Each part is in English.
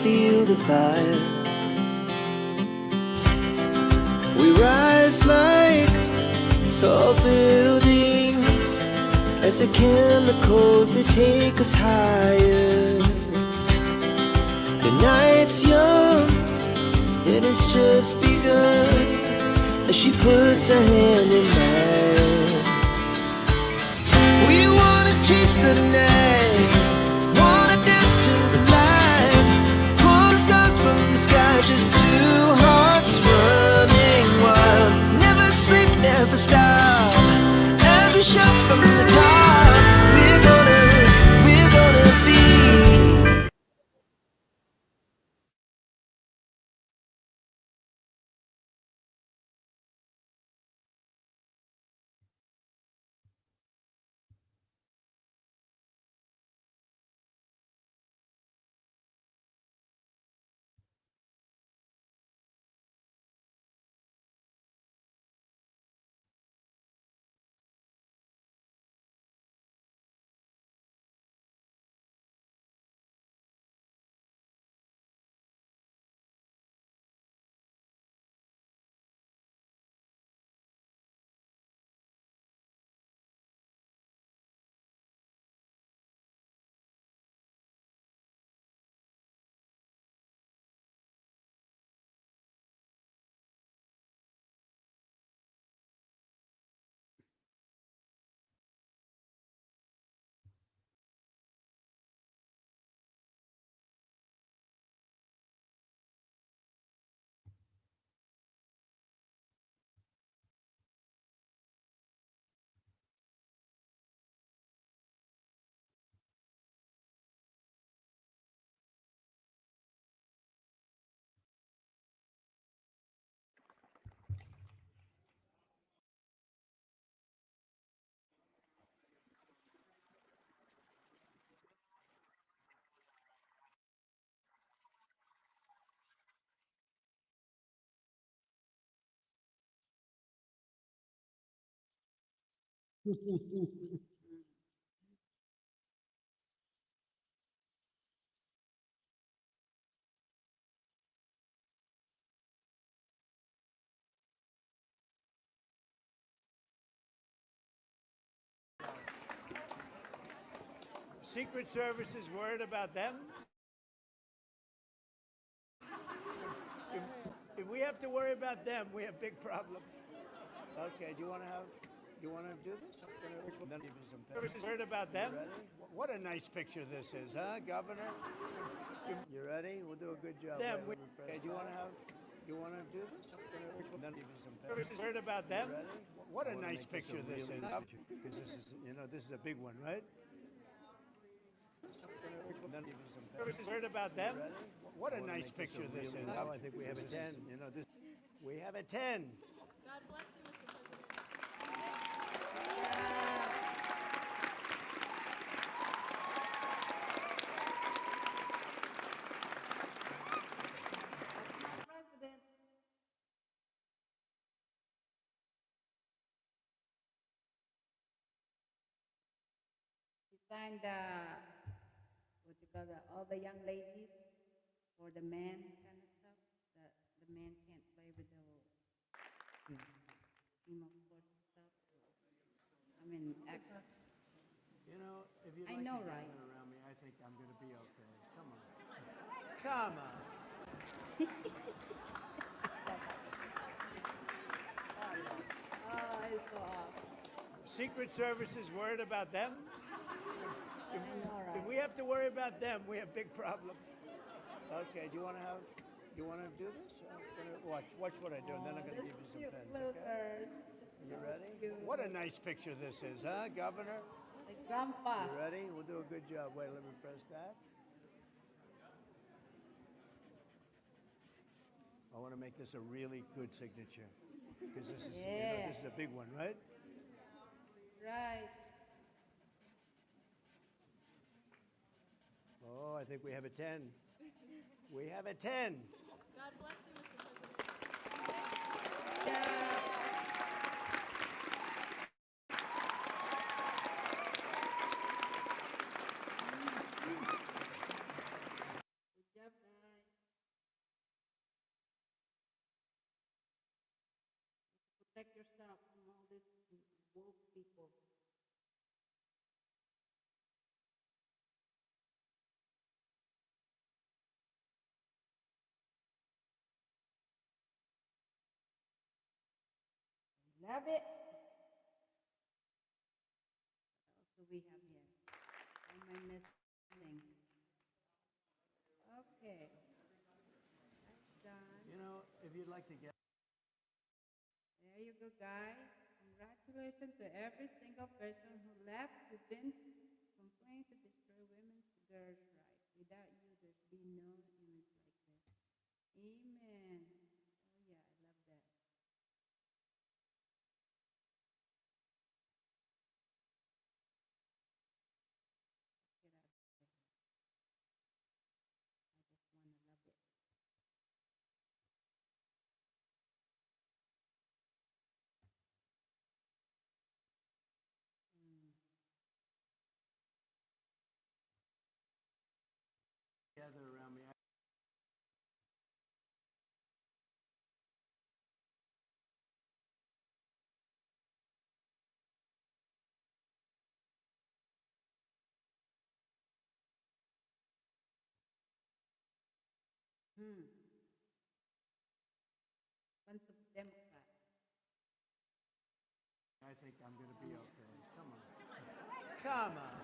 feel the fire. We rise like tall buildings as the chemicals, they take us higher. The night's young, it has just begun as she puts her hand in mine. We wanna chase the night, wanna dance to the light, pull the stars from the sky, just two hearts running wild. Never sleep, never stop, every shot from the top. We're gonna be. Secret Service is worried about them? If we have to worry about them, we have big problems. Okay, do you want to do this? Service is worried about them? What a nice picture this is, huh, Governor? You ready? We'll do a good job. Them, okay, do you want to do this? Service is worried about them? What a nice picture this is. Because this is a big one, right? Service is worried about them? What a nice picture this is. I think we have a 10. We have a 10. God bless you, Mr. President. President. He signed what you call all the young ladies for the men kind of stuff. That the men can't play with the team of sports stuff. So, I mean, If you I like know, to right? gather around me, I think I'm going to be okay. Come on. Come on. oh, it's so awesome. Secret Service is worried about them? I know, right? If we have to worry about them, we have big problems. Okay, do you want to do this? Watch what I do, and then I'm going to give you some pens. Okay? You ready? What a nice picture this is, huh, Governor? Like Grandpa. You ready? We'll do a good job. Wait, let me press that. I want to make this a really good signature because this is this is a big one, right? Right. Oh, I think we have a 10. We have a 10. God bless you, Mr. President. Yeah. Good job, guys. Protect yourself from all these woke people. Love it. What else do we have here? What am I missing? Okay. That's done. You know, if you'd like to get. There you go, guys. Congratulations to every single person who left who've been complaining to destroy women's girls' rights. Without you, there'd be no image like this. Amen. Oh yeah, I love that. Get out of there. I just wanna love it. Mm. Gather around me. Bunch of Democrats. I think I'm going to be okay. Come on. Come on.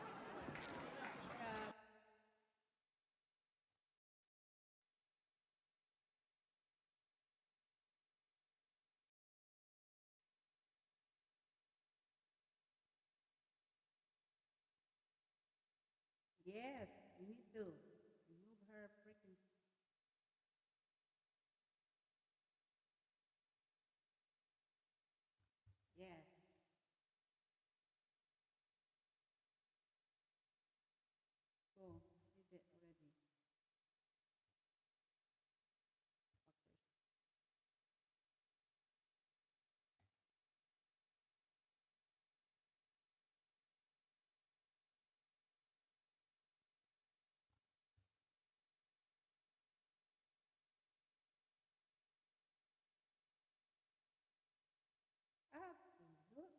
Yes, you need to remove her freaking. Yes. Cool. Did it already. Absolutely. Yes.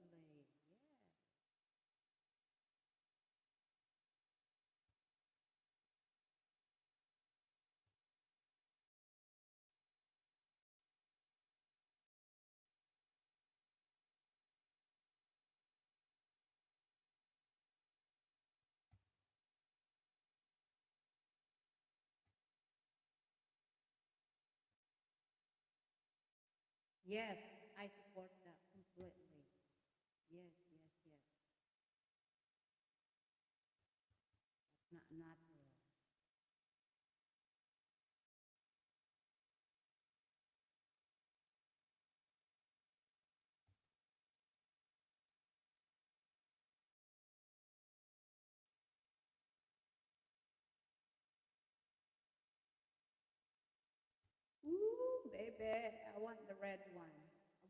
Yes, I support that completely. Yes, yes, yes. That's not natural. Ooh, baby, I want the red one.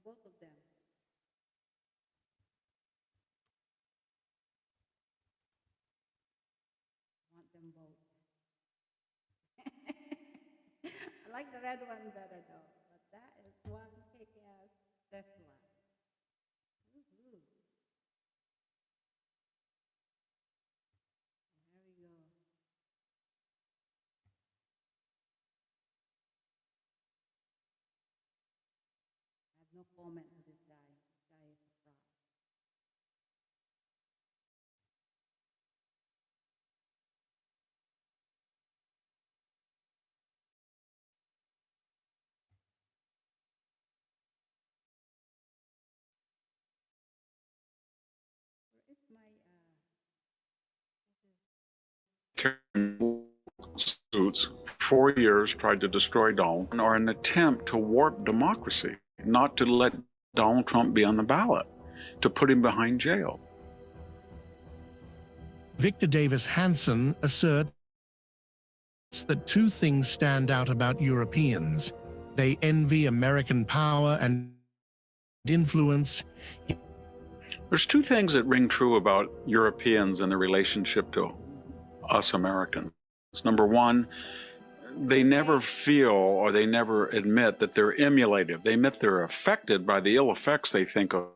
Both of them. I want them both. I like the red one better though, but that is one kick-ass Tesla. Woohoo. There we go. I have no comment to this guy. This guy is a fraud. Where is my suits, 4 years tried to destroy Donald, are an attempt to warp democracy, not to let Donald Trump be on the ballot, to put him behind jail. Victor Davis Hanson asserts that two things stand out about Europeans. They envy American power and influence. There's two things that ring true about Europeans and their relationship to us Americans. Number one, they never feel or they never admit that they're emulative. They admit they're affected by the ill effects they think of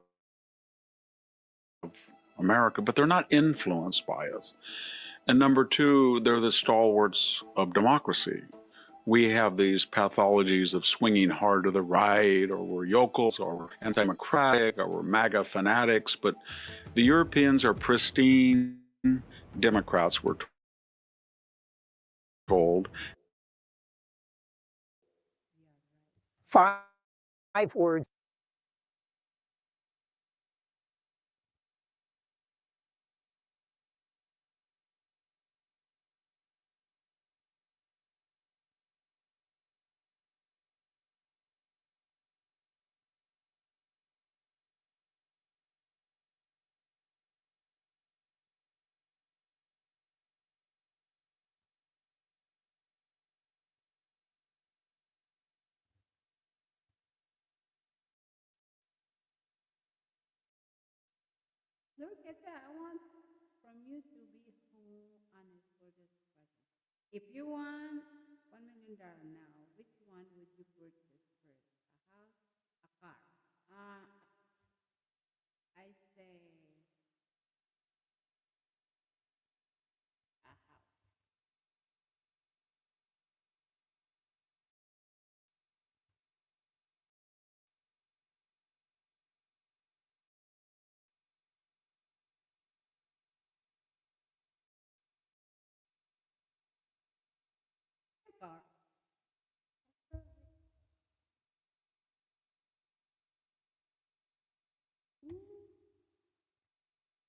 America, but they're not influenced by us. And number two, they're the stalwarts of democracy. We have these pathologies of swinging hard to the right, or we're yokels, or we're anti-democratic, or we're MAGA fanatics, but the Europeans are pristine Democrats, we're told. Five words. Look at that. I want from you to be honest for this question. If you want $1 million now, which one would you purchase first? A house, a car? I say a house. A car.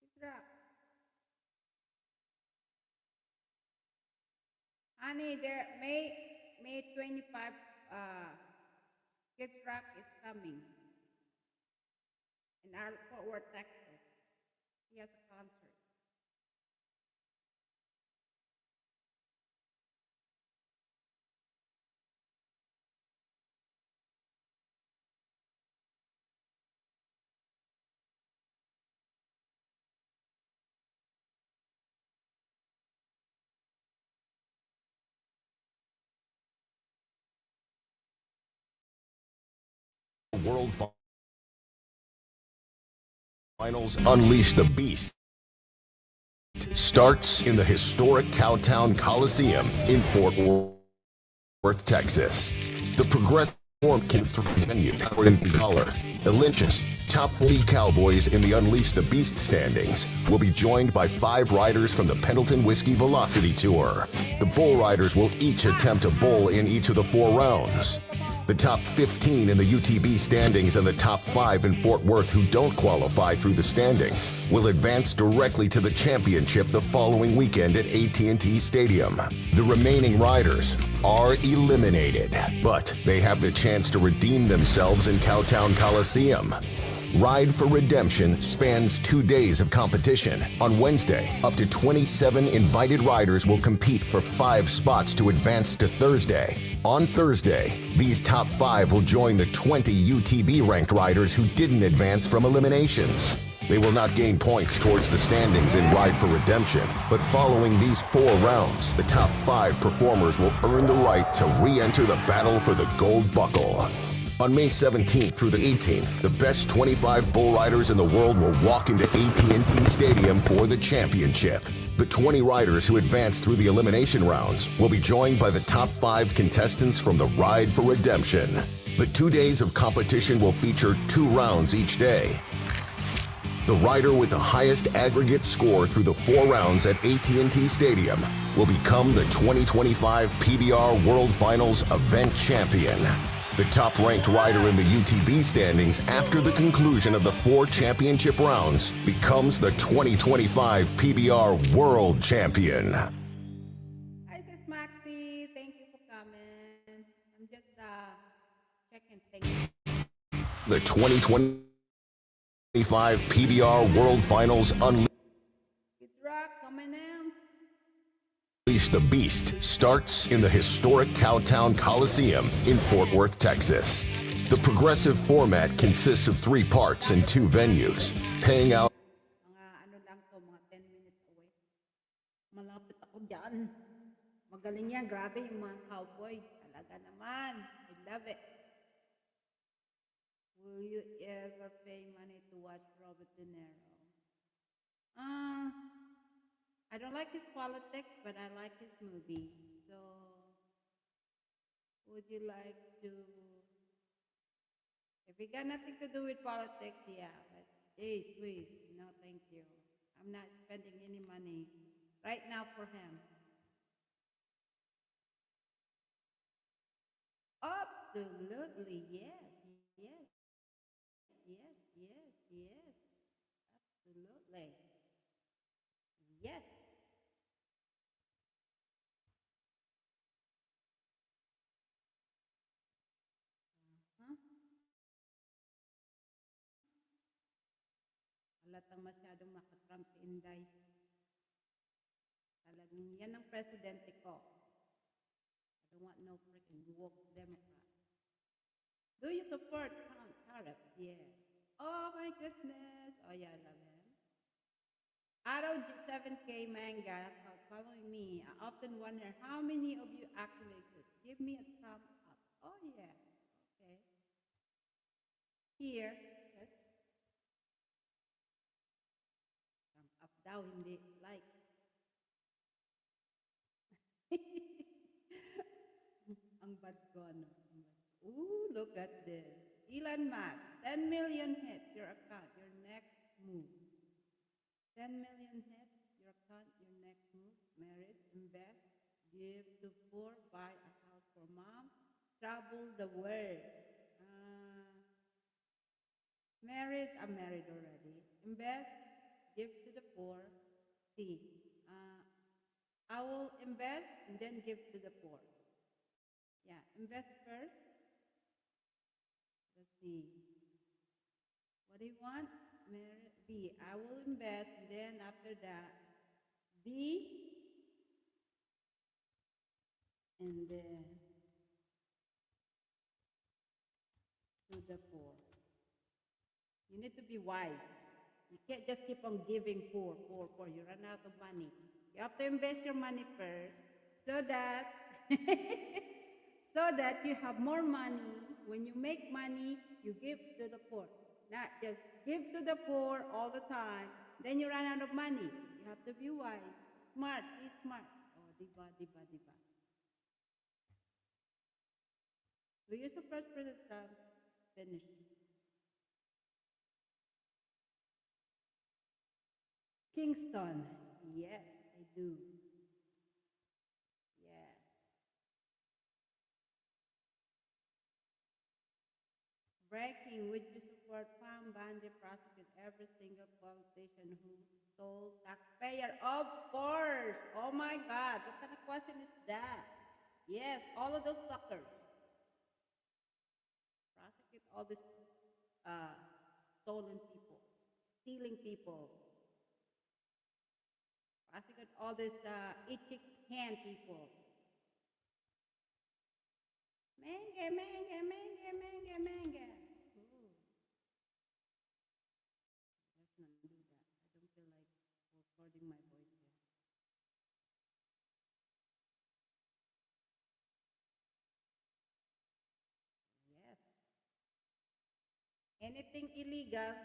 It's rock. Honey, there May 25 Kids Rock is coming in our Fort Worth, Texas. He has a concert. World Finals Unleash the Beast starts in the historic Cowtown Coliseum in Fort Worth, Texas. The progressive form can venue in color. The Lynch's top 40 Cowboys in the Unleash the Beast standings will be joined by 5 riders from the Pendleton Whiskey Velocity Tour. The bull riders will each attempt a bull in each of the 4 rounds. The top 15 in the UTB standings and the top 5 in Fort Worth who don't qualify through the standings will advance directly to the championship the following weekend at AT&T Stadium. The remaining riders are eliminated, but they have the chance to redeem themselves in Cowtown Coliseum. Ride for Redemption spans 2 days of competition. On Wednesday, up to 27 invited riders will compete for 5 spots to advance to Thursday. On Thursday, these top 5 will join the 20 UTB-ranked riders who didn't advance from eliminations. They will not gain points towards the standings in Ride for Redemption, but following these 4 rounds, the top 5 performers will earn the right to re-enter the battle for the gold buckle. On May 17th through the 18th, the best 25 bull riders in the world will walk into AT&T Stadium for the championship. The 20 riders who advance through the elimination rounds will be joined by the top 5 contestants from the Ride for Redemption. The 2 days of competition will feature 2 rounds each day. The rider with the highest aggregate score through the 4 rounds at AT&T Stadium will become the 2025 PBR World Finals event champion. The top-ranked rider in the UTB standings after the conclusion of the 4 championship rounds becomes the 2025 PBR World Champion. Hi, Sis Maxie. Thank you for coming. I'm just checking things. The 2025 PBR World Finals Unleash Kids Rock coming in. the Beast starts in the historic Cowtown Coliseum in Fort Worth, Texas. The progressive format consists of 3 parts and 2 venues, paying out Mga ano lang to, mga 10 minutes away. Malapit ako dyan. Magaling yan. Grabe yung mga cowboy. Talaga naman. I love it. Will you ever pay money to watch Robert De Niro? I don't like his politics, but I like his movie. So, would you like to? If you got nothing to do with politics, yeah, but geez, please, no, thank you. I'm not spending any money right now for him. Absolutely, yes, yes, yes, yes, yes, absolutely, yes. Huh? Halatang masyadong makatram si Inday. Talagang yan ang presidente ko. I don't want no freaking woke Democrat. Do you support Trump tariff? Yeah. Oh my goodness. Oh yeah, I love him. Arrow 7K manga following me. I often wonder how many of you actually exist. Give me a thumb up. Oh yeah. Okay. Here. Yes. Thumb up daw, hindi like. Ang bad ko, ano? Ooh, look at this. Elon Musk, 10 million hits your account, your next move. 10 million hits your account, your next move. Married, invest, give to poor, buy a house for mom, travel the world. Married, I'm married already. Invest, give to the poor. See, I will invest and then give to the poor. Yeah, invest first. Let's see. What do you want? B. I will invest, and then after that, B, and then to the poor. You need to be wise. You can't just keep on giving poor. You run out of money. You have to invest your money first so that so that you have more money. When you make money, you give to the poor. Not just give to the poor all the time. Then you run out of money. You have to be wise. Smart. Be smart. Oh, diba. Do you support President Trump? Finish. Kingston. Yes, I do. Yes. Breaking, would you support Pam Bondi prosecute every single politician who stole taxpayer? Of course. Oh my God. What kind of question is that? Yes, all of those suckers. Prosecute all these stolen people, stealing people. Prosecute all these itchy hand people. Manga. Ooh. Let's not do that. I don't feel like recording my voice here. Yes. Anything illegal,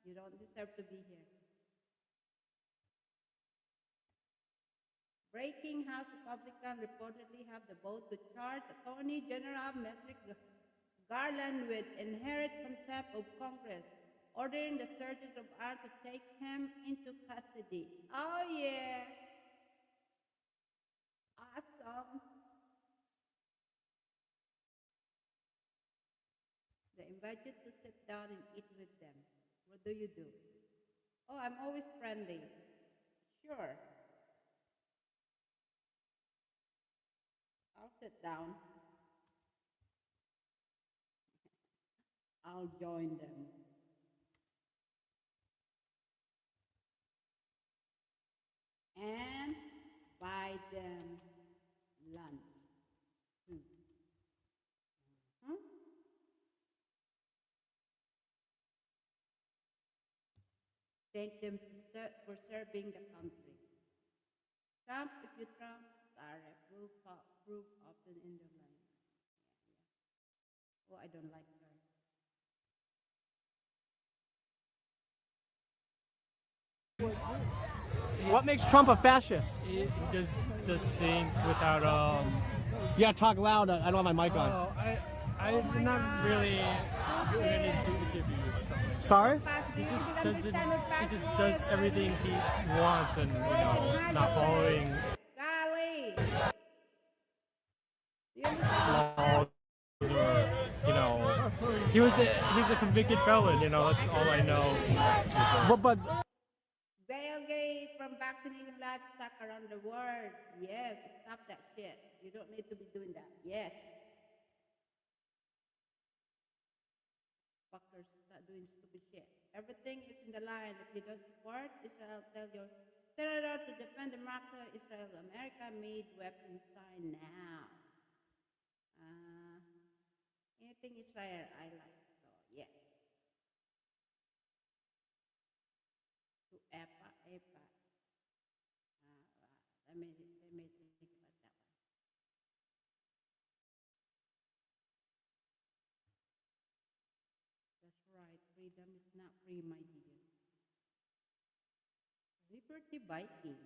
you don't deserve to be here. Breaking, House Republicans reportedly have the vote to charge Attorney General Merrick Garland with inherent contempt of Congress, ordering the searchers of arms to take him into custody. Oh yeah! Awesome! They invite you to sit down and eat with them. What do you do? Oh, I'm always friendly. Sure. I'll sit down. I'll join them. And buy them lunch. Thank them for serving the country. Trump, if you Trump, are proof often in the line. Oh, I don't like her. What makes Trump a fascist? He does things without Yeah, talk loud. I don't have my mic on. Oh, I'm not really good into interviews stuff like that. Sorry? He just doesn't. He just does everything he wants, and not following Golly! laws or he's a convicted felon. That's all I know. But Bill Gates from vaccinating livestock around the world. Yes, stop that shit. You don't need to be doing that. Yes. Fuckers, stop doing stupid shit. Everything is in the line. If you don't support Israel, tell your senator to defend democracy. Israel, America made weapons sign now. Anything Israel, I like. So yes. To EPA. Let me think about that one. That's right. Freedom is not free, my dear. Liberty Viking.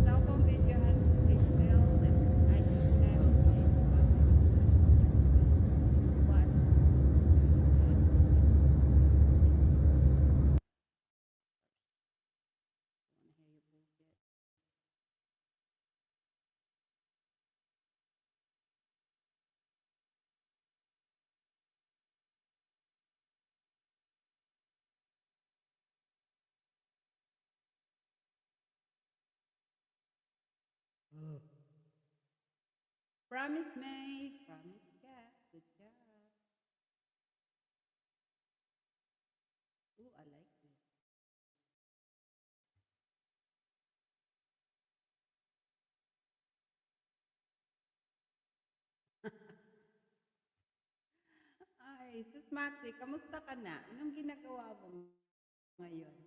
Cell phone video has been filmed and I just have what? Wanna hear your bullshit? Promise me, promise God, good job. Ooh, I like this. Ay, Sis Maxi, kamusta ka na? Anong ginagawa mo ngayon?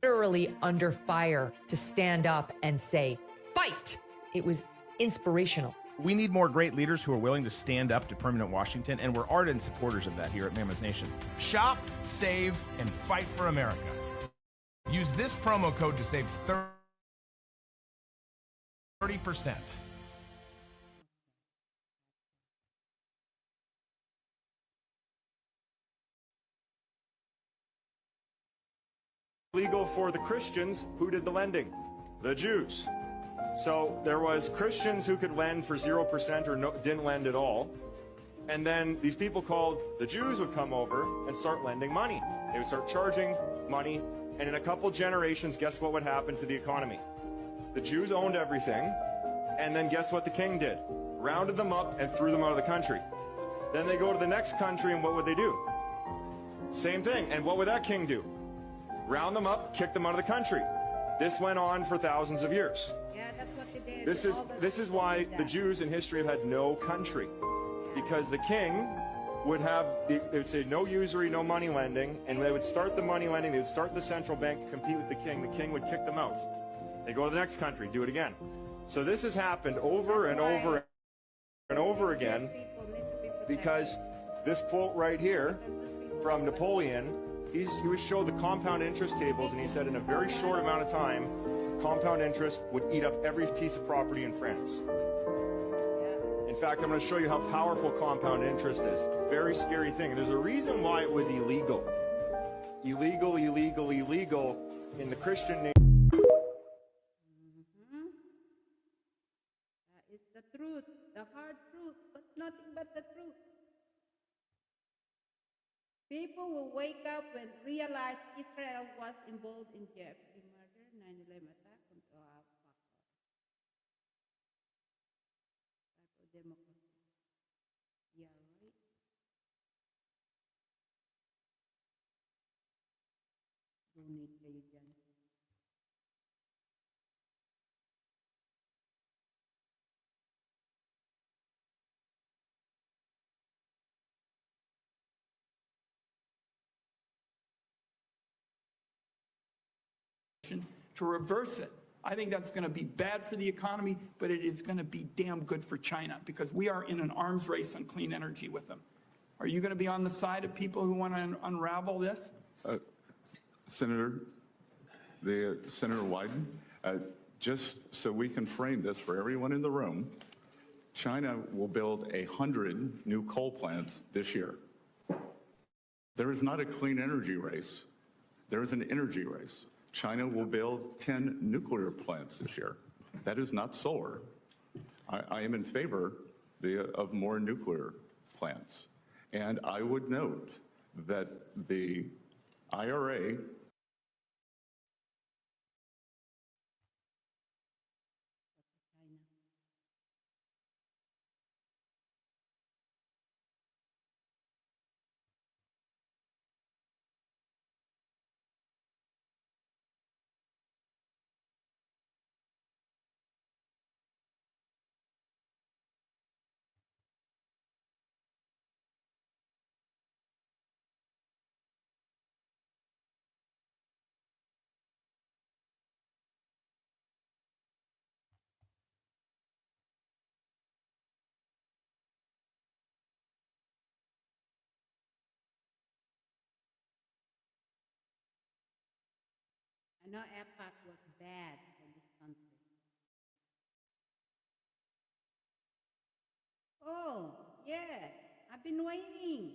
Literally under fire to stand up and say, fight. It was inspirational. We need more great leaders who are willing to stand up to permanent Washington, and we're ardent supporters of that here at Mammoth Nation. Shop, save, and fight for America. Use this promo code to save 30%. Legal for the Christians. Who did the lending? The Jews. So there was Christians who could lend for 0% or didn't lend at all. And then these people called the Jews would come over and start lending money. They would start charging money. And in a couple generations, guess what would happen to the economy? The Jews owned everything. And then guess what the king did? Rounded them up and threw them out of the country. Then they go to the next country, and what would they do? Same thing. And what would that king do? Round them up, kick them out of the country. This went on for thousands of years. Yeah, that's what they did. This is why the Jews in history have had no country, because the king would have they would say no usury, no money lending, and they would start the money lending. They would start the central bank to compete with the king. The king would kick them out. They go to the next country, do it again. So this has happened over and over and over again, because this quote right here from Napoleon. He would show the compound interest tables, and he said in a very short amount of time, compound interest would eat up every piece of property in France. In fact, I'm going to show you how powerful compound interest is. Very scary thing. And there's a reason why it was illegal. Illegal in the Christian name. That is the truth, the hard truth, but nothing but the truth. People will wake up and realize Israel was involved in Jeffrey murder, 9/11 attack on democracy. Yeah, right. Donate kayo dyan. administration to reverse it. I think that's going to be bad for the economy, but it is going to be damn good for China because we are in an arms race on clean energy with them. Are you going to be on the side of people who want to unravel this? Senator Wyden, just so we can frame this for everyone in the room, China will build 100 new coal plants this year. There is not a clean energy race. There is an energy race. China will build 10 nuclear plants this year. That is not solar. I am in favor of more nuclear plants. And I would note that the IRA I know APAC was bad for this country. Oh, yeah, I've been waiting.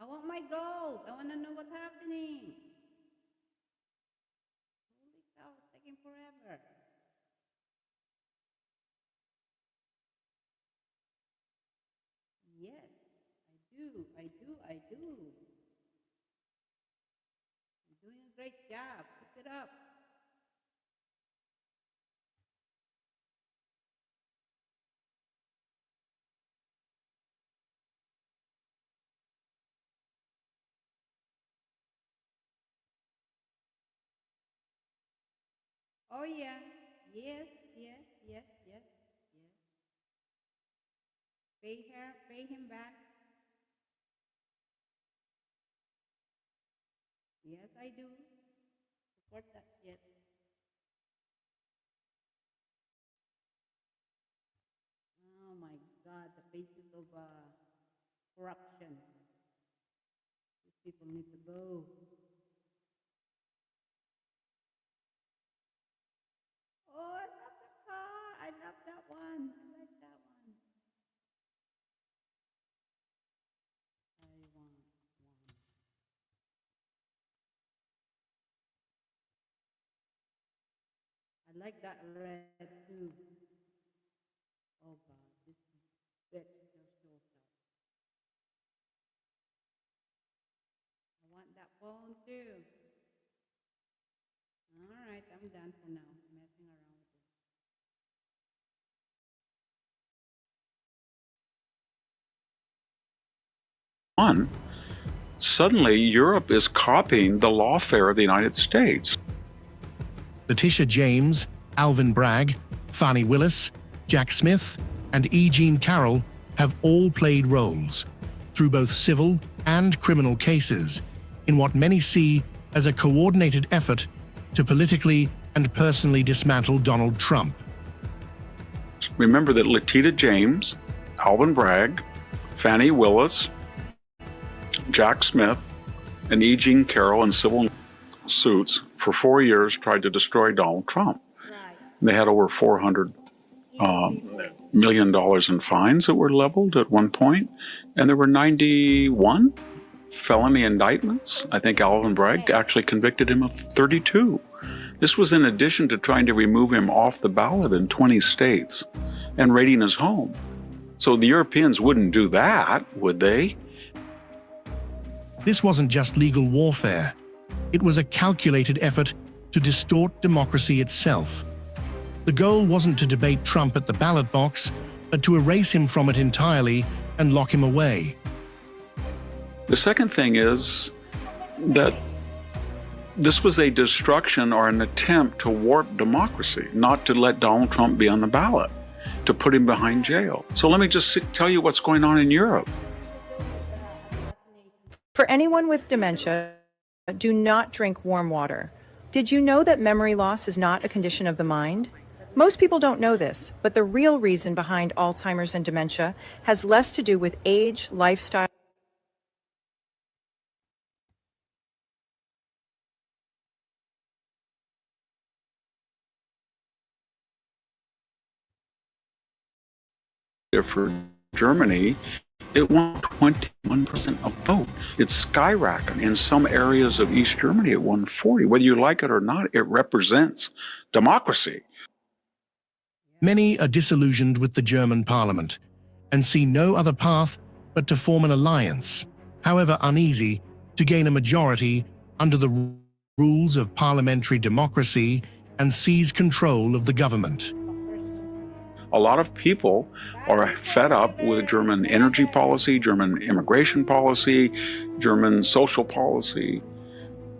I want my gold. I want to know what's happening. Holy cow, it's taking forever. Yes, I do. You're doing a great job. Keep it up. Oh yeah, yes. Pay him back. Yes, I do. Support that shit. Oh my God, the basis of corruption. These people need to go. Oh, I love the car. I love that one. I like that one. I want one. I like that red too. Oh God, this bitch still shows up. I want that phone too. All right, I'm done for now. Messing around with this. Suddenly Europe is copying the lawfare of the United States. Letitia James, Alvin Bragg, Fani Willis, Jack Smith, and E. Jean Carroll have all played roles, through both civil and criminal cases, in what many see as a coordinated effort to politically and personally dismantle Donald Trump. Remember that Letitia James, Alvin Bragg, Fani Willis, Jack Smith, and E. Jean Carroll in civil suits for 4 years tried to destroy Donald Trump. They had over $400 million in fines that were leveled at one point, and there were 91 felony indictments. I think Alvin Bragg actually convicted him of 32. This was in addition to trying to remove him off the ballot in 20 states and raiding his home. So the Europeans wouldn't do that, would they? This wasn't just legal warfare. It was a calculated effort to distort democracy itself. The goal wasn't to debate Trump at the ballot box, but to erase him from it entirely and lock him away. The second thing is that this was a destruction or an attempt to warp democracy, not to let Donald Trump be on the ballot, to put him behind jail. So let me just tell you what's going on in Europe. For anyone with dementia, do not drink warm water. Did you know that memory loss is not a condition of the mind? Most people don't know this, but the real reason behind Alzheimer's and dementia has less to do with age, lifestyle, for Germany, it won 21% of vote. It's skyrocketing. In some areas of East Germany, it won 40. Whether you like it or not, it represents democracy. Many are disillusioned with the German parliament and see no other path but to form an alliance, however uneasy, to gain a majority under the rules of parliamentary democracy and seize control of the government. A lot of people are fed up with German energy policy, German immigration policy, German social policy,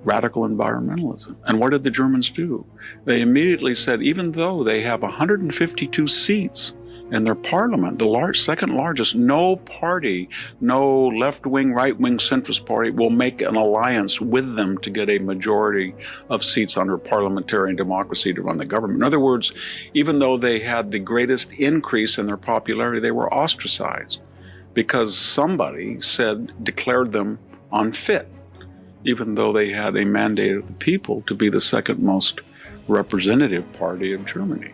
radical environmentalism. And what did the Germans do? They immediately said, even though they have 152 seats in their parliament, the second largest, no party, no left-wing, right-wing centrist party will make an alliance with them to get a majority of seats under parliamentary democracy to run the government. In other words, even though they had the greatest increase in their popularity, they were ostracized because somebody declared them unfit, even though they had a mandate of the people to be the second most representative party of Germany.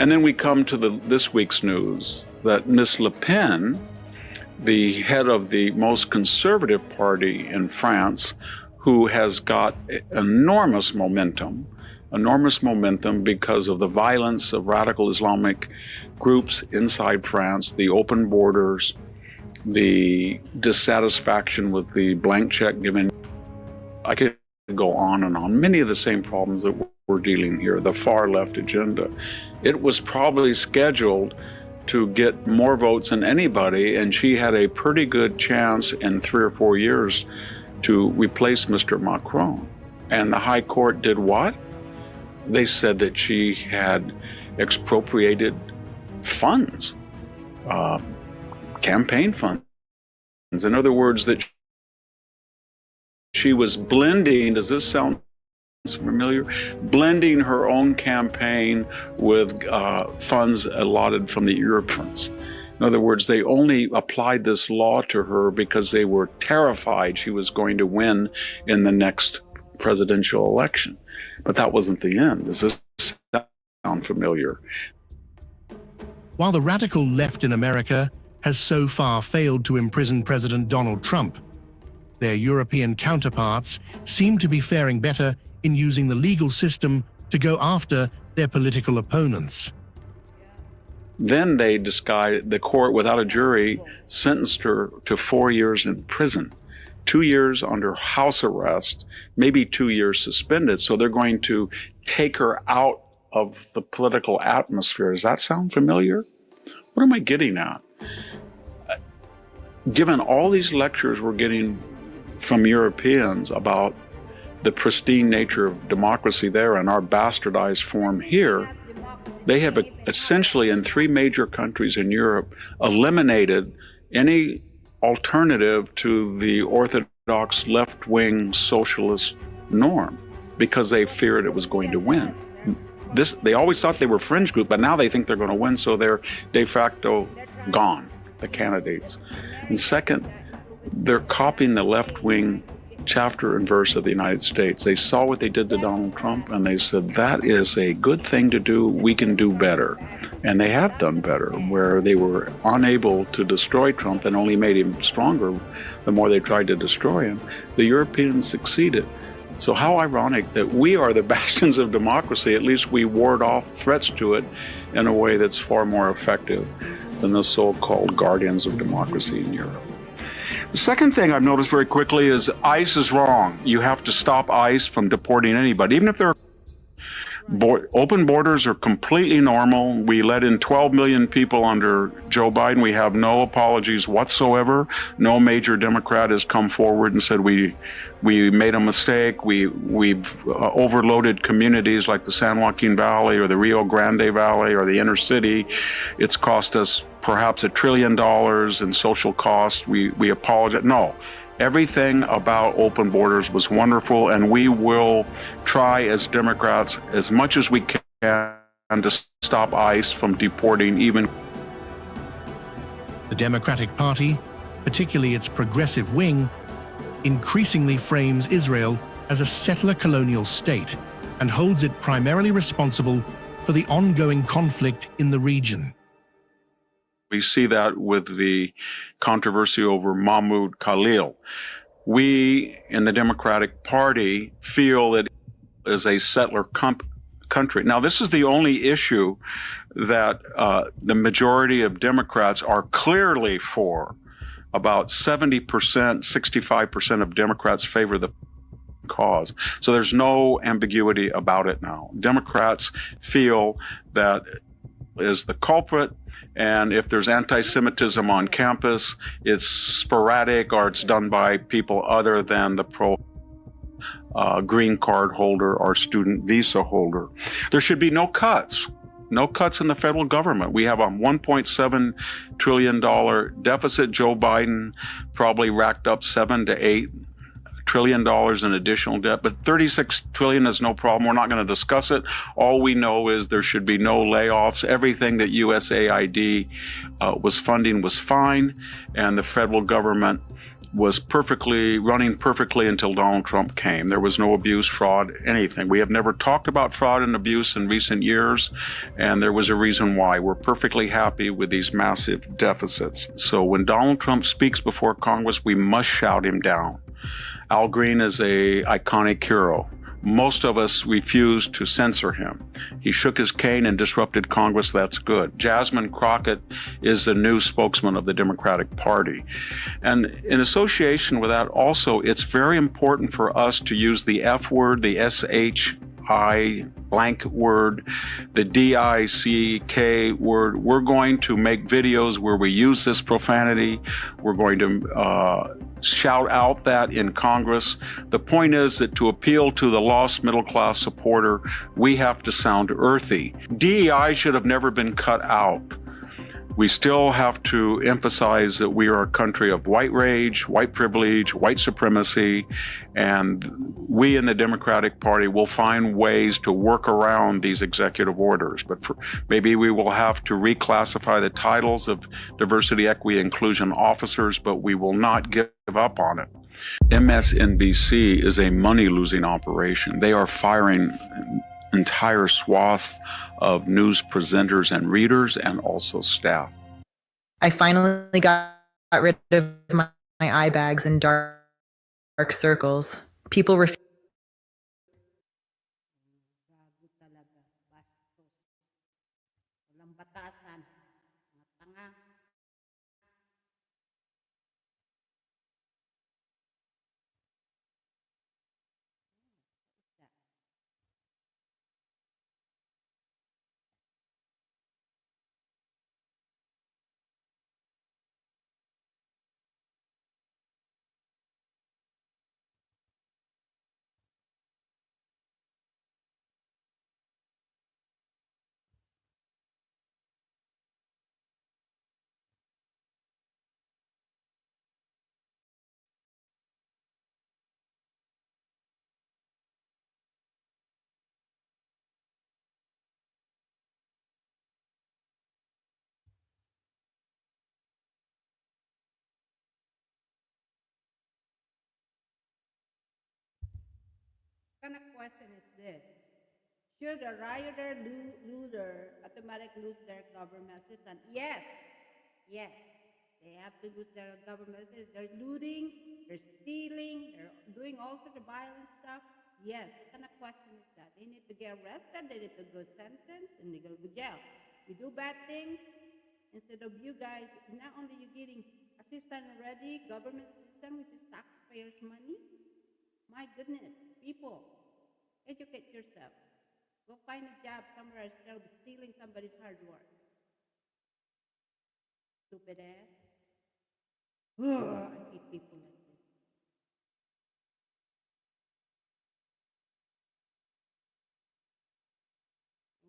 And then we come to this week's news that Ms. Le Pen, the head of the most conservative party in France, who has got enormous momentum because of the violence of radical Islamic groups inside France, the open borders, the dissatisfaction with the blank check given. I could go on and on. Many of the same problems that we're dealing here, the far left agenda. It was probably scheduled to get more votes than anybody, and she had a pretty good chance in 3 or 4 years to replace Mr. Macron. And the High Court did what? They said that she had expropriated funds, campaign funds. In other words, that she was blending, does this sound familiar? Blending her own campaign with funds allotted from the Europeans. In other words, they only applied this law to her because they were terrified she was going to win in the next presidential election. But that wasn't the end. Does this sound familiar? While the radical left in America has so far failed to imprison President Donald Trump, their European counterparts seem to be faring better in using the legal system to go after their political opponents. Then they decided, the court without a jury sentenced her to 4 years in prison, 2 years under house arrest, maybe 2 years suspended. So they're going to take her out of the political atmosphere. Does that sound familiar? What am I getting at? Given all these lectures we're getting from Europeans about the pristine nature of democracy there and our bastardized form here, they have essentially in 3 major countries in Europe eliminated any alternative to the orthodox left-wing socialist norm because they feared it was going to win. They always thought they were fringe group, but now they think they're going to win, so they're de facto gone, the candidates. And second, they're copying the left-wing chapter and verse of the United States. They saw what they did to Donald Trump, and they said, that is a good thing to do. We can do better. And they have done better, where they were unable to destroy Trump and only made him stronger the more they tried to destroy him. The Europeans succeeded. So how ironic that we are the bastions of democracy. At least we ward off threats to it in a way that's far more effective than the so-called guardians of democracy in Europe. The second thing I've noticed very quickly is ICE is wrong. You have to stop ICE from deporting anybody, even if they're open borders are completely normal. We let in 12 million people under Joe Biden. We have no apologies whatsoever. No major Democrat has come forward and said we made a mistake. We've overloaded communities like the San Joaquin Valley or the Rio Grande Valley or the inner city. It's cost us perhaps $1 trillion in social costs. We apologize. No. Everything about open borders was wonderful, and we will try as Democrats as much as we can to stop ICE from deporting even. The Democratic Party, particularly its progressive wing, increasingly frames Israel as a settler colonial state and holds it primarily responsible for the ongoing conflict in the region. We see that with the controversy over Mahmoud Khalil. We in the Democratic Party feel that it is a settler country. Now, this is the only issue that the majority of Democrats are clearly for. About 70%, 65% of Democrats favor the cause. So there's no ambiguity about it now. Democrats feel that is the culprit, and if there's anti-Semitism on campus, it's sporadic or it's done by people other than the green card holder or student visa holder. There should be no cuts. No cuts in the federal government. We have a $1.7 trillion deficit. Joe Biden probably racked up $7 to $8 trillion in additional debt, but $36 trillion is no problem. We're not going to discuss it. All we know is there should be no layoffs. Everything that USAID was funding was fine, and the federal government was running perfectly until Donald Trump came. There was no abuse, fraud, anything. We have never talked about fraud and abuse in recent years, and there was a reason why. We're perfectly happy with these massive deficits. So when Donald Trump speaks before Congress, we must shout him down. Al Green is an iconic hero. Most of us refused to censor him. He shook his cane and disrupted Congress. That's good. Jasmine Crockett is the new spokesman of the Democratic Party. And in association with that, also, it's very important for us to use the F word, the SHI blank word, the DICK word. We're going to make videos where we use this profanity. We're going to shout out that in Congress. The point is that to appeal to the lost middle-class supporter, we have to sound earthy. DEI should have never been cut out. We still have to emphasize that we are a country of white rage, white privilege, white supremacy, and we in the Democratic Party will find ways to work around these executive orders. But maybe we will have to reclassify the titles of diversity, equity, inclusion officers, but we will not give up on it. MSNBC is a money-losing operation. They are firing entire swaths of news presenters and readers and also staff. I finally got rid of my eye bags and dark circles. People refuse. What kind of question is this? Should a rioter looter automatically lose their government assistance? Yes. Yes. They have to lose their government assistance. They're looting, they're stealing, they're doing all sorts of violent stuff. Yes. What kind of question is that? They need to get arrested, they need to go sentenced, and they go to jail. You do bad things, instead of you guys, not only you getting assistance already, government assistance, which is taxpayers' money. My goodness, people, educate yourself. Go find a job somewhere instead of stealing somebody's hard work. Stupid ass. Ugh, I hate people like this.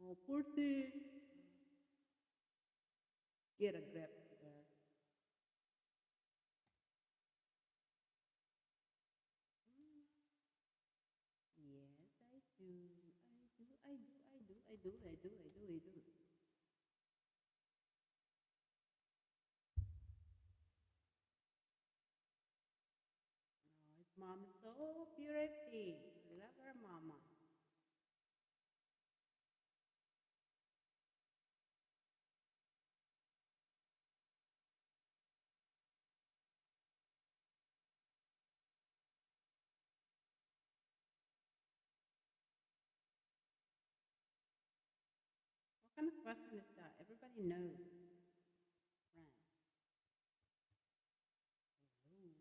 Oh, poor thing. Get a grip. Mom is so pretty. Love her mama. What kind of question is that? Everybody knows. Friend.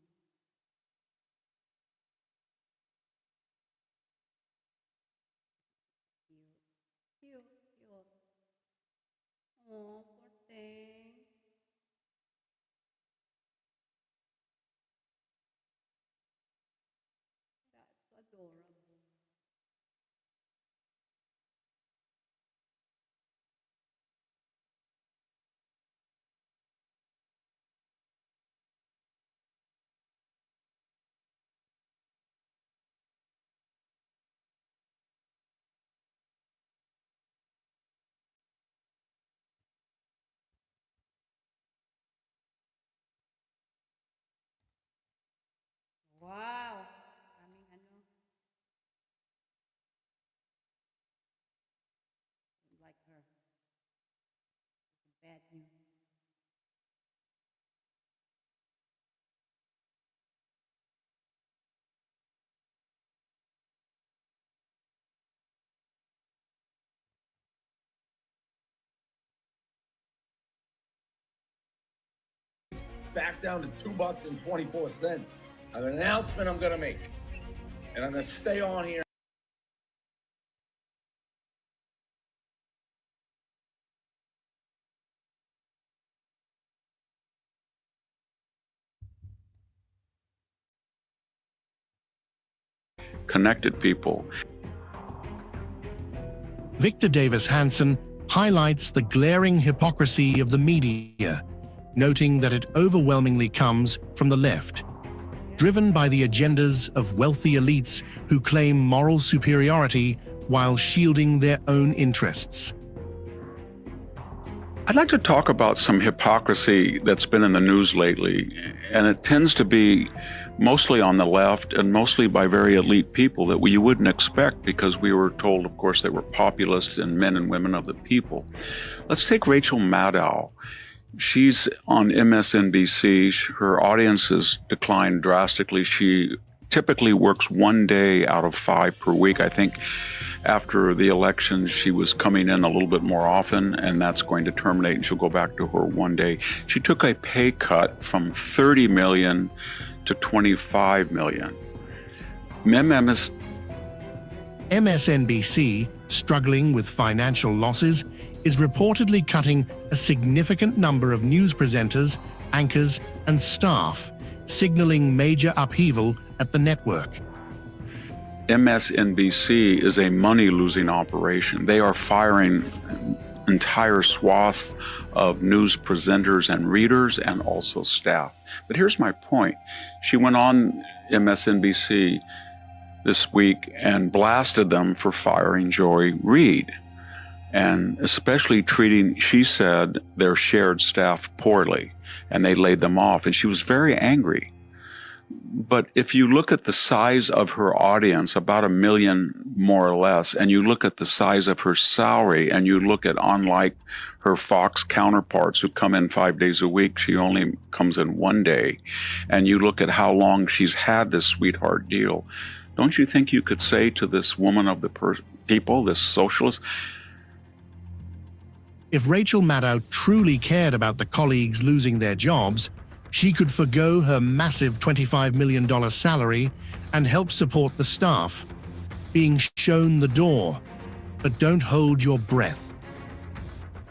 Cute, cute. Oh, poor thing. That's adorable. Wow. Kaming ano. Like her. Bad news. Back down to $2.24. An announcement I'm gonna make, and I'm gonna stay on here. Connected people. Victor Davis Hanson highlights the glaring hypocrisy of the media, noting that it overwhelmingly comes from the left, driven by the agendas of wealthy elites who claim moral superiority while shielding their own interests. I'd like to talk about some hypocrisy that's been in the news lately, and it tends to be mostly on the left and mostly by very elite people that you wouldn't expect, because we were told, of course, they were populists and men and women of the people. Let's take Rachel Maddow. She's on MSNBC. Her audience has declined drastically. She typically works 1 day out of 5 per week. I think after the election, she was coming in a little bit more often, and that's going to terminate, and she'll go back to her 1 day. She took a pay cut from $30 million to $25 million. MSNBC, struggling with financial losses, is reportedly cutting a significant number of news presenters, anchors, and staff, signaling major upheaval at the network. MSNBC is a money-losing operation. They are firing entire swaths of news presenters and readers and also staff. But here's my point. She went on MSNBC this week and blasted them for firing Joy Reid, and especially treating, she said, their shared staff poorly, and they laid them off, and she was very angry. But if you look at the size of her audience, about 1 million more or less, and you look at the size of her salary, and you look at, unlike her Fox counterparts who come in 5 days a week, she only comes in 1 day, and you look at how long she's had this sweetheart deal, don't you think you could say to this woman of the people, this socialist? If Rachel Maddow truly cared about the colleagues losing their jobs, she could forgo her massive $25 million salary and help support the staff, being shown the door. But don't hold your breath.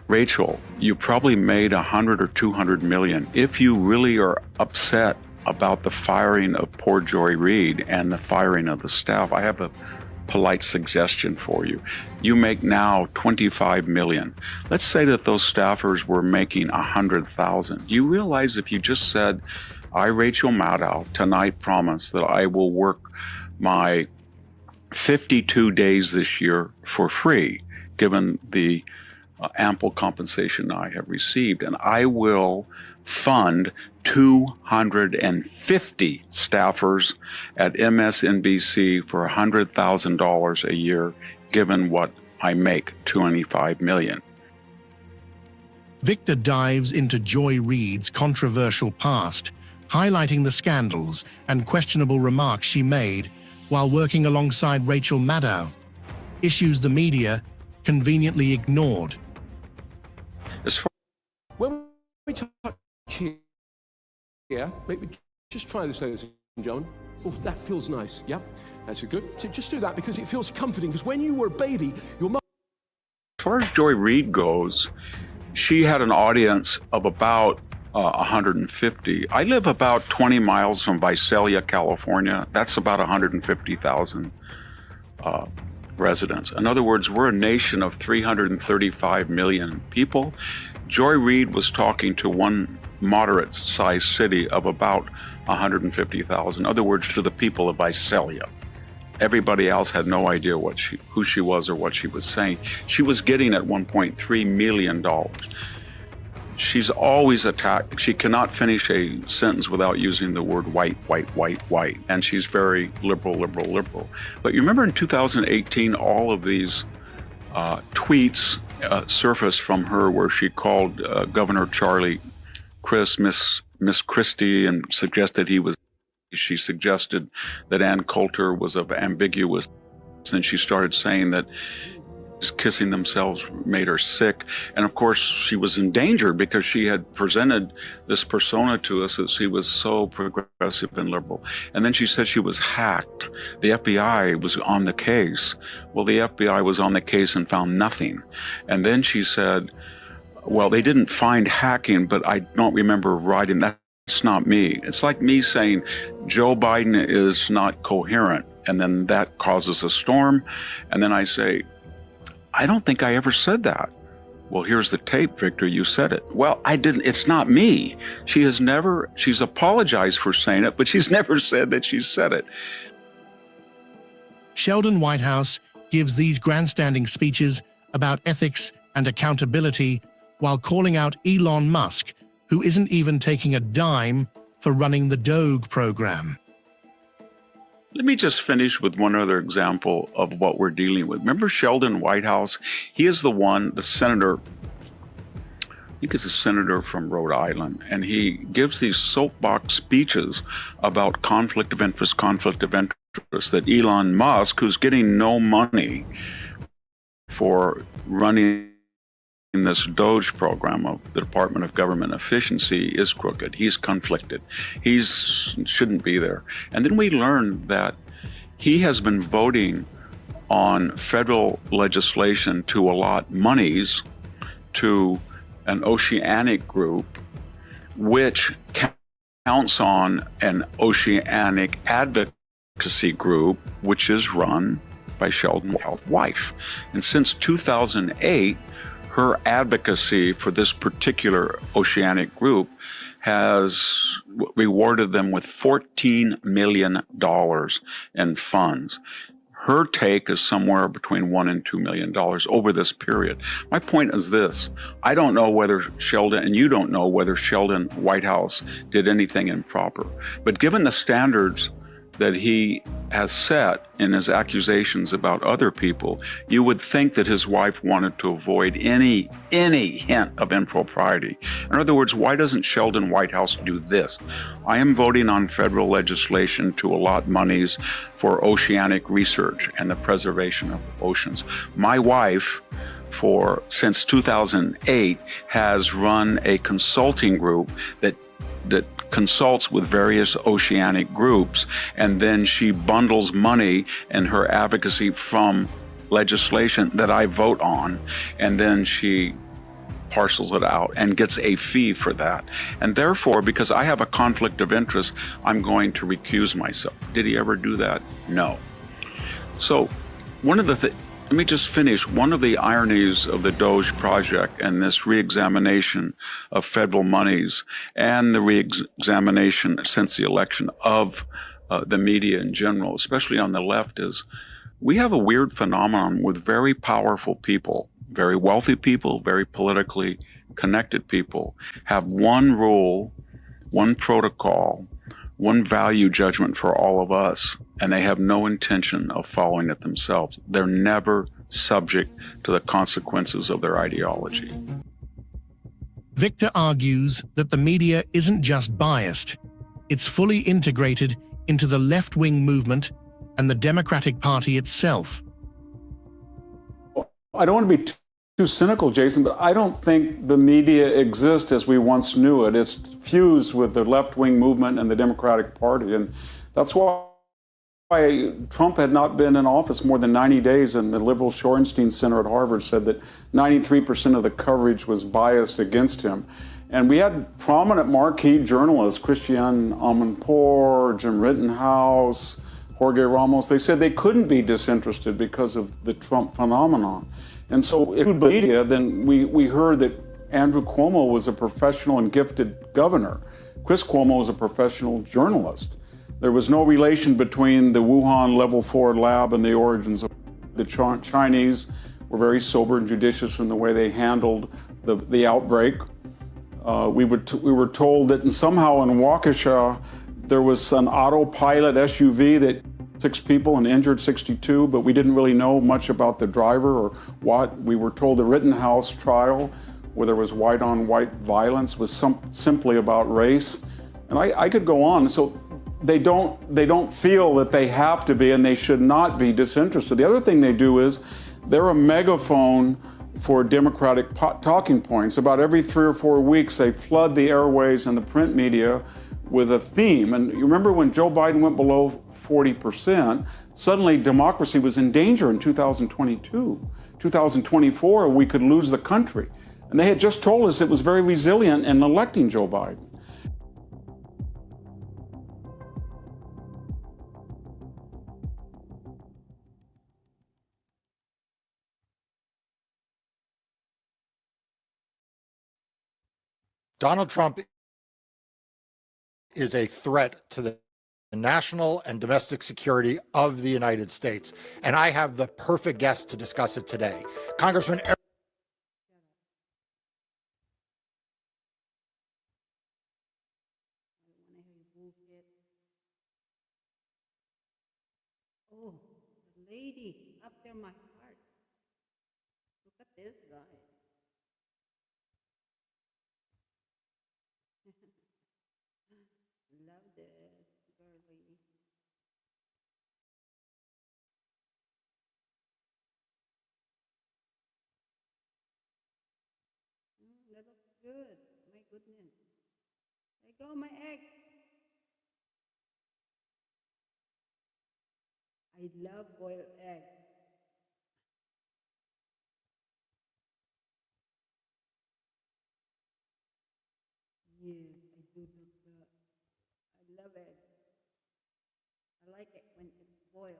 Rachel, you probably made 100 or 200 million. If you really are upset about the firing of poor Joy Reid and the firing of the staff, I have a polite suggestion for you. You make now 25 million. Let's say that those staffers were making 100,000. You realize if you just said, I, Rachel Maddow, tonight promise that I will work my 52 days this year for free, given the ample compensation I have received. And I will fund 250 staffers at MSNBC for $100,000 a year, given what I make, $25 million. Victor dives into Joy Reid's controversial past, highlighting the scandals and questionable remarks she made while working alongside Rachel Maddow, issues the media conveniently ignored. When we touch here, maybe just try this, ladies and gentlemen. Oh, that feels nice. Yep, that's good. So just do that because it feels comforting. Because when you were a baby, your mom. As far as Joy Reid goes, she had an audience of about 150. I live about 20 miles from Visalia, California. That's about 150,000 residents. In other words, we're a nation of 335 million people. Joy Reid was talking to one moderate-sized city of about 150,000. In other words, to the people of Visalia. Everybody else had no idea who she was or what she was saying. She was getting at $1.3 million. She's always attacked. She cannot finish a sentence without using the word white, white, white, white. And she's very liberal, liberal, liberal. But you remember in 2018, all of these tweets surfaced from her where she called Governor Charlie Crist Miss Christie and suggested she suggested that Ann Coulter was of ambiguous. Then she started saying that kissing themselves made her sick. And of course, she was endangered because she had presented this persona to us that she was so progressive and liberal. And then she said she was hacked. The FBI was on the case. Well, the FBI was on the case and found nothing. And then she said, well, they didn't find hacking, but I don't remember writing that. It's not me. It's like me saying Joe Biden is not coherent. And then that causes a storm. And then I say, I don't think I ever said that. Well, here's the tape, Victor, you said it. Well, I didn't, it's not me. She's apologized for saying it, but she's never said that she said it. Sheldon Whitehouse gives these grandstanding speeches about ethics and accountability while calling out Elon Musk, who isn't even taking a dime for running the Doge program. Let me just finish with one other example of what we're dealing with. Remember Sheldon Whitehouse? He is the senator, I think it's a senator from Rhode Island, and he gives these soapbox speeches about conflict of interest, that Elon Musk, who's getting no money for running this Doge program of the Department of Government Efficiency, is crooked. He's conflicted. He shouldn't be there. And then we learned that he has been voting on federal legislation to allot monies to an oceanic group, which counts on an oceanic advocacy group, which is run by Sheldon Whitehouse' wife. And since 2008, her advocacy for this particular oceanic group has rewarded them with $14 million in funds. Her take is somewhere between $1 and $2 million over this period. My point is this: I don't know whether Sheldon, and you don't know whether Sheldon Whitehouse did anything improper, but given the standards that he has set in his accusations about other people, you would think that his wife wanted to avoid any hint of impropriety. In other words, why doesn't Sheldon Whitehouse do this? I am voting on federal legislation to allot monies for oceanic research and the preservation of oceans. My wife, since 2008, has run a consulting group that consults with various oceanic groups, and then she bundles money and her advocacy from legislation that I vote on, and then she parcels it out and gets a fee for that. And therefore, because I have a conflict of interest, I'm going to recuse myself. Did he ever do that? No. So let me just finish. One of the ironies of the Doge project and this reexamination of federal monies and the reexamination since the election of the media in general, especially on the left, is We have a weird phenomenon with very powerful people, very wealthy people, very politically connected people, have one rule, one protocol, one value judgment for all of us, and they have no intention of following it themselves. They're never subject to the consequences of their ideology. Victor argues that the media isn't just biased, it's fully integrated into the left-wing movement and the Democratic Party itself. I don't want to be too cynical, Jason, but I don't think the media exists as we once knew it. It's fused with the left-wing movement and the Democratic Party, and that's why Trump had not been in office more than 90 days, and the liberal Shorenstein Center at Harvard said that 93% of the coverage was biased against him. And we had prominent marquee journalists, Christiane Amanpour, Jim Rittenhouse, Jorge Ramos. They said they couldn't be disinterested because of the Trump phenomenon. And so if it was media, then we heard that Andrew Cuomo was a professional and gifted governor. Chris Cuomo was a professional journalist. There was no relation between the Wuhan Level 4 lab and the origins of the Chinese were very sober and judicious in the way they handled the outbreak. We were told that somehow in Waukesha there was an autopilot SUV that 6 people and injured 62, but we didn't really know much about the driver or what. We were told the Rittenhouse trial, where there was white-on-white violence, was simply about race. And I could go on. So they don't feel that they have to be, and they should not be disinterested. The other thing they do is they're a megaphone for Democratic talking points. About every 3 or 4 weeks, they flood the airways and the print media with a theme. And you remember when Joe Biden went below 40%, suddenly democracy was in danger in 2022. 2024, we could lose the country. And they had just told us it was very resilient in electing Joe Biden. Donald Trump is a threat to the national and domestic security of the United States. And I have the perfect guest to discuss it today. Congressman Eric. Oh, the lady after my heart. Look at this guy. Love this girly. That looks good. My goodness. There you go, my egg. I love boiled egg. Yes, I do that. I love it. I like it when it's boiled.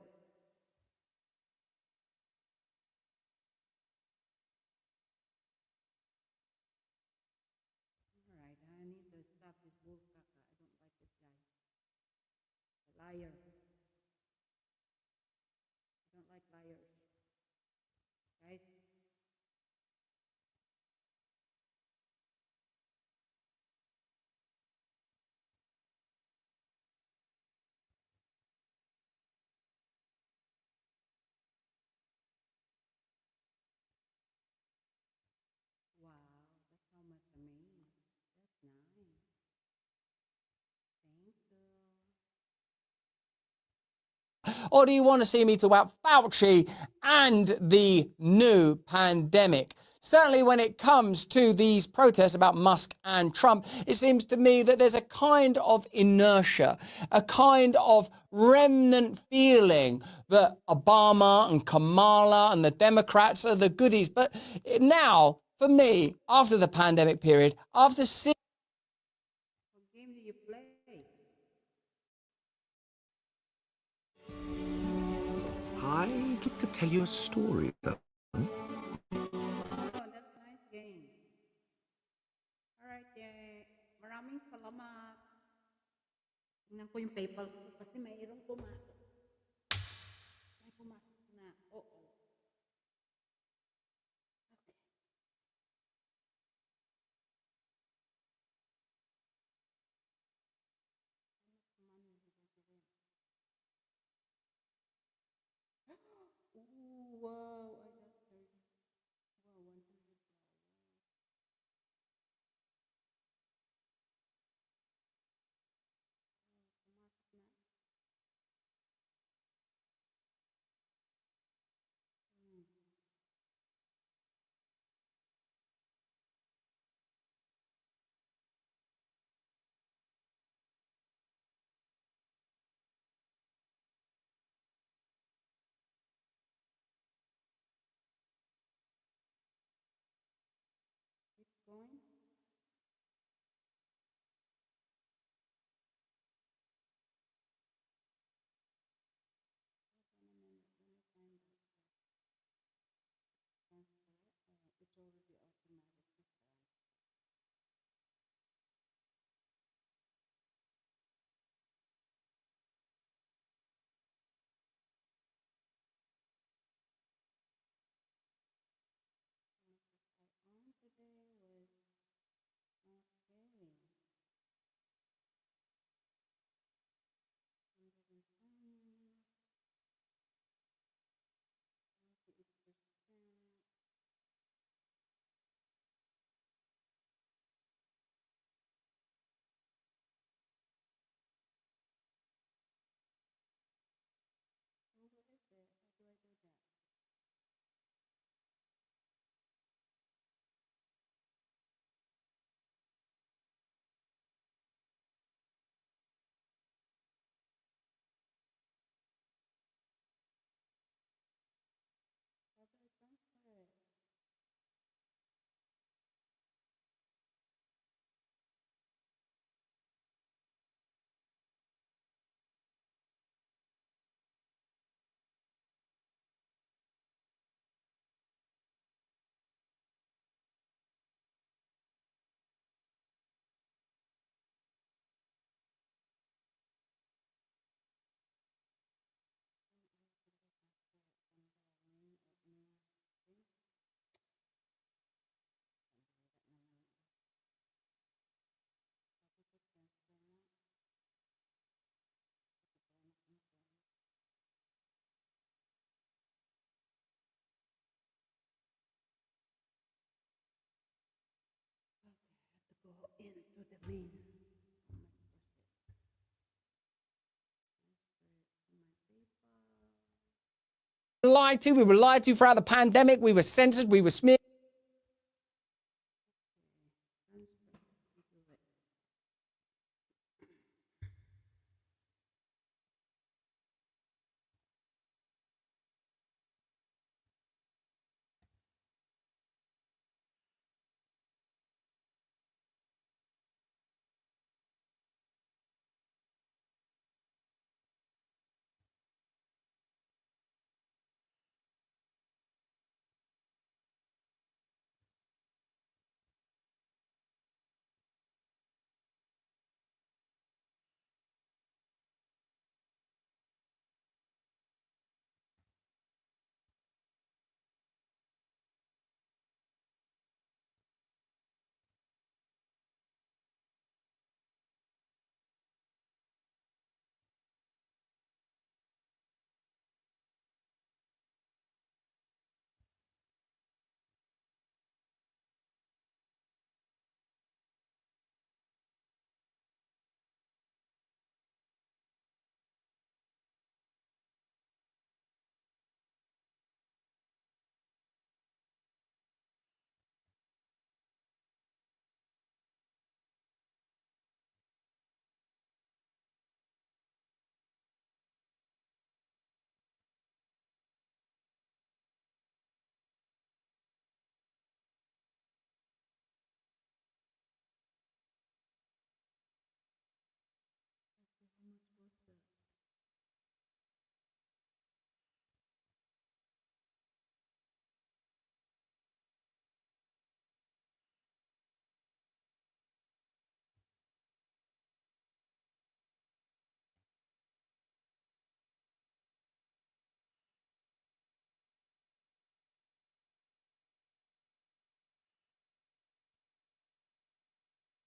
All right, I need to stop this bull caca. I don't like this guy. A liar. I don't like liars. Guys. Wow, that's how much I made. That's nice. Thank you. Or do you want to see me talk about Fauci and the new pandemic? Certainly when it comes to these protests about Musk and Trump, it seems to me that there's a kind of inertia, a kind of remnant feeling that Obama and Kamala and the Democrats are the goodies. But now, for me, after the pandemic period, after seeing What game do you play? I'd like to tell you a story. Oh, that's a nice game. All right, maraming salamat. Tingnan ko yung PayPal ko kasi mayroong pumasok. May pumasok. wow, I just heard. Wow, 100. Keep going. It's already automatic. On today was okay. 120, 98%. Oh, what is it? How do I do that? How do I transfer it? Go into the main. Lied to. We were lied to throughout the pandemic. We were censored. We were smeared.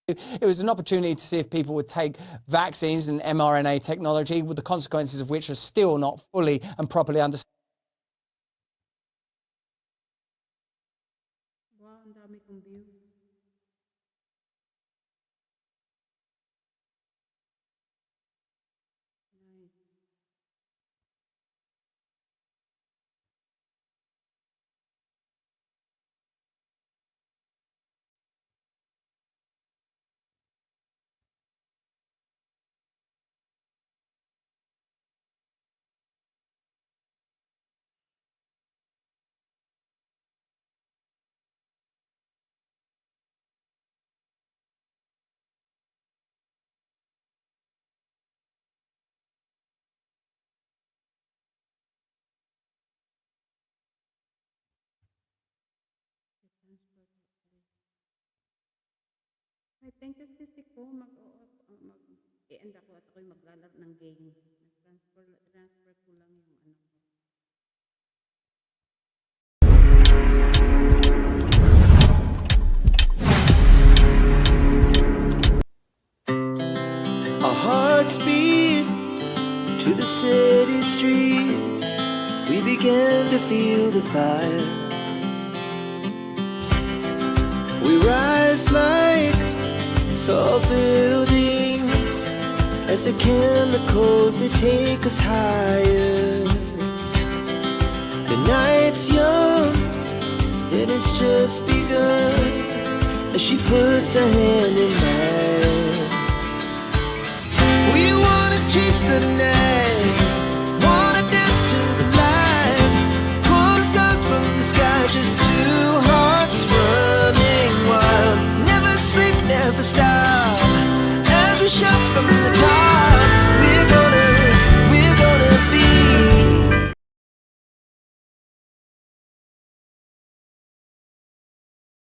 It was an opportunity to see if people would take vaccines and mRNA technology, with the consequences of which are still not fully and properly understood. Thank you, sisi ko. I-end ako at ako'y maglalaro ng game. Transfer ko lang yung ano ko. Our hearts beat to the city streets. We began to feel the fire. We rise like tall buildings as the chemicals they take us higher. The night's young, it has just begun as she puts her hand in mine. We wanna chase the night, wanna dance to the light, pull stars from the sky, just two hearts running wild. Never sleep, never stop, as we shout from the